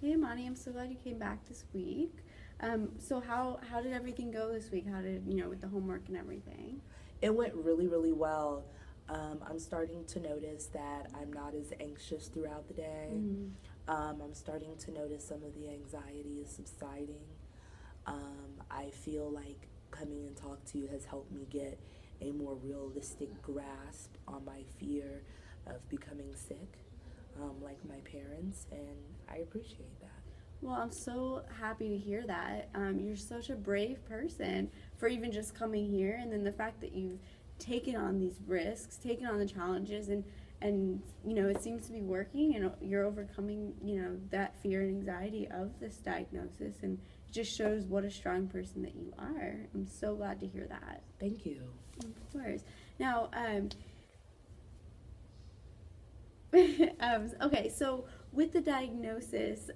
Hey Imani, I'm so glad you came back this week. So how did everything go this week? How did with the homework and everything? It went really, really well. I'm starting to notice that I'm not as anxious throughout the day. Mm, I'm starting to notice some of the anxiety is subsiding. I feel like coming and talk to you has helped me get a more realistic grasp on my fear of becoming sick, like my parents, and I appreciate that. well, I'm so happy to hear that. You're such a brave person for even just coming here, and then the fact that you've taken on these risks, taken on the challenges, and it seems to be working, and you're overcoming that fear and anxiety of this diagnosis, and it just shows what a strong person that you are. I'm so glad to hear that. Thank you. Of course. Now, okay, so with the diagnosis,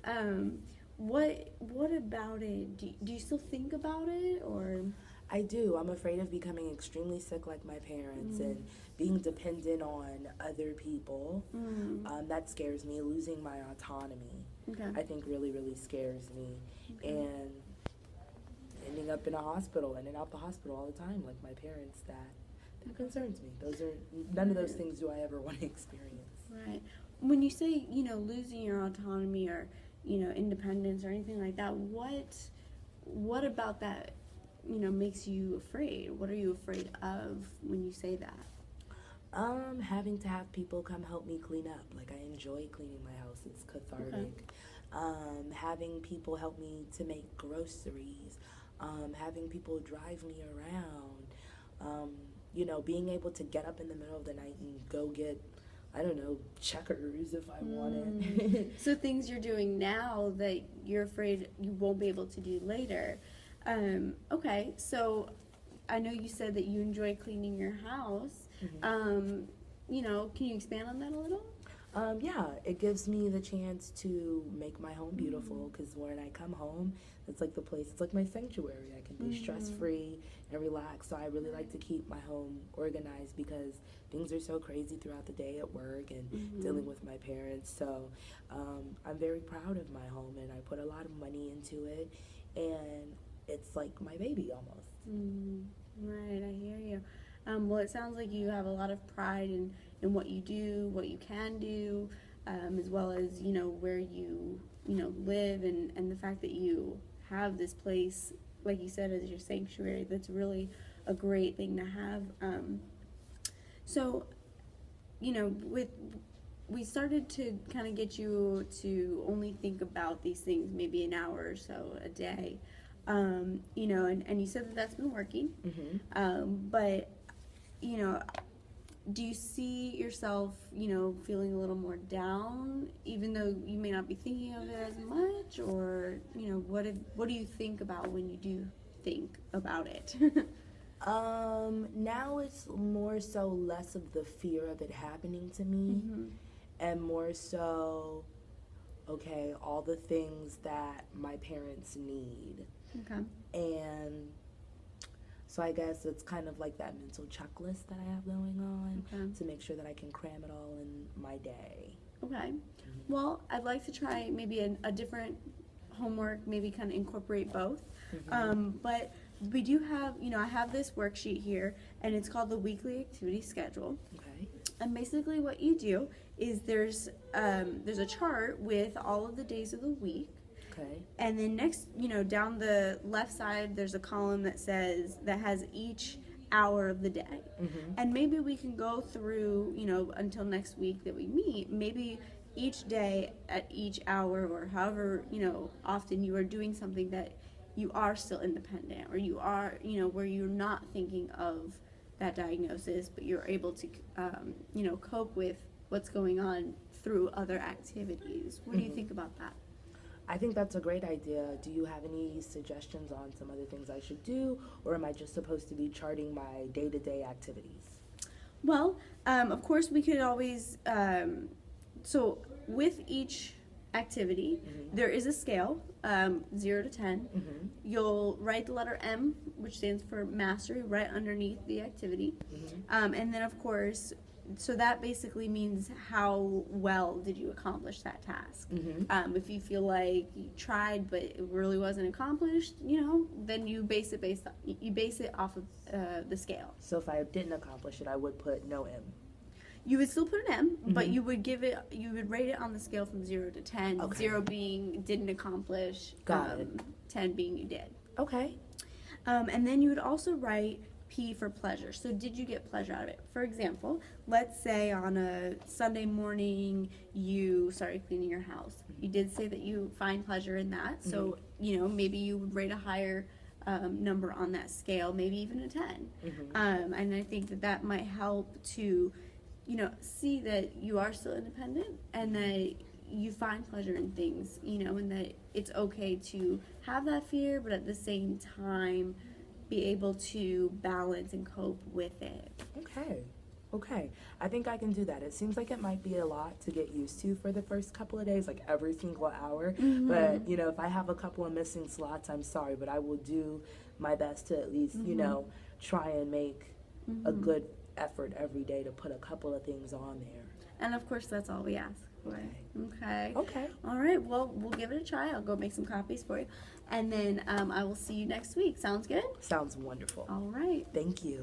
what about it? Do you still think about it, or? I do. I'm afraid of becoming extremely sick like my parents Mm, and being dependent on other people. mm, That scares me. Losing my autonomy, okay, I think, really, really scares me. okay. And ending up in a hospital, in and out the hospital all the time, like my parents, that concerns me. Those are none of those Right, things do I ever want to experience. right. When you say, losing your autonomy or, independence or anything like that, what about that, makes you afraid? What are you afraid of when you say that? Having to have people come help me clean up. Like, I enjoy cleaning my house. It's Okay. cathartic. Having people help me to make groceries. Having people drive me around. Being able to get up in the middle of the night and go get, I don't know, checkers if I Mm. wanted. So things you're doing now that you're afraid you won't be able to do later. Okay, so I know you said that you enjoy cleaning your house. Mhm. Um, can you expand on that a little? Yeah, it gives me the chance to make my home beautiful Mm. because when I come home, it's like the place, it's like my sanctuary. I can be stress Mm. free and relaxed. So I really like Right. to keep my home organized because things are so crazy throughout the day at work and Mm-hmm. dealing with my parents. So I'm very proud of my home and I put a lot of money into it. And it's like my baby almost. Mm. Right, I hear you. Well, it sounds like you have a lot of pride in what you do, what you can do, as well as where you live, and the fact that you have this place, like you said, as your sanctuary. That's really a great thing to have. So with we started to kind of get you to only think about these things maybe an hour or so a day. And you said that that's been working. Mm-hmm. But you know, do you see yourself, feeling a little more down, even though you may not be thinking of it as much, or what do you think about when you do think about it? Now it's more so less of the fear of it happening to me Mm-hmm. and more so, okay, all the things that my parents need. Okay. And so I guess it's kind of like that mental checklist that I have going on Okay. to make sure that I can cram it all in my day. Okay. Mm-hmm. Well, I'd like to try maybe a different homework, maybe kind of incorporate both. Mm-hmm. But we do have, I have this worksheet here, and it's called the weekly activity schedule. Okay. And basically, what you do is there's a chart with all of the days of the week, Okay. and then next, down the left side, there's a column that has each hour of the day. Mm-hmm. And maybe we can go through, until next week that we meet, maybe each day at each hour or however, often you are doing something that you are still independent, or you are, where you're not thinking of that diagnosis, but you're able to, cope with what's going on through other activities. What do you Mm-hmm. think about that? I think that's a great idea. Do you have any suggestions on some other things I should do, or am I just supposed to be charting my day-to-day activities? Well, of course, we could always. So, with each activity, Mm-hmm. there is a scale, 0 to 10. Mm-hmm. You'll write the letter M, which stands for mastery, right underneath the activity. Mm-hmm. And then, of course, so that basically means how well did you accomplish that task. If you feel like you tried but it really wasn't accomplished, then you base it off of the scale. So if I didn't accomplish it, I would put no M. You would still put an M, but you would rate it on the scale from 0 to 10. Okay. 0 being didn't accomplish, Got it. 10 being you did. Okay. And then you would also write P for pleasure. So did you get pleasure out of it? For example, let's say on a Sunday morning you started cleaning your house. You did say that you find pleasure in that. So, maybe you would rate a higher number on that scale, maybe even a 10. And I think that might help to, see that you are still independent and that you find pleasure in things, and that it's okay to have that fear, but at the same time be able to balance and cope with it. Okay. I think I can do that. It seems like it might be a lot to get used to for the first couple of days, like every single hour. But, if I have a couple of missing slots, I'm sorry, but I will do my best to at least, try and make a good effort every day to put a couple of things on there. And of course, that's all we ask. Okay. All right. Well, we'll give it a try. I'll go make some copies for you. And then I will see you next week. Sounds good? Sounds wonderful. All right. Thank you.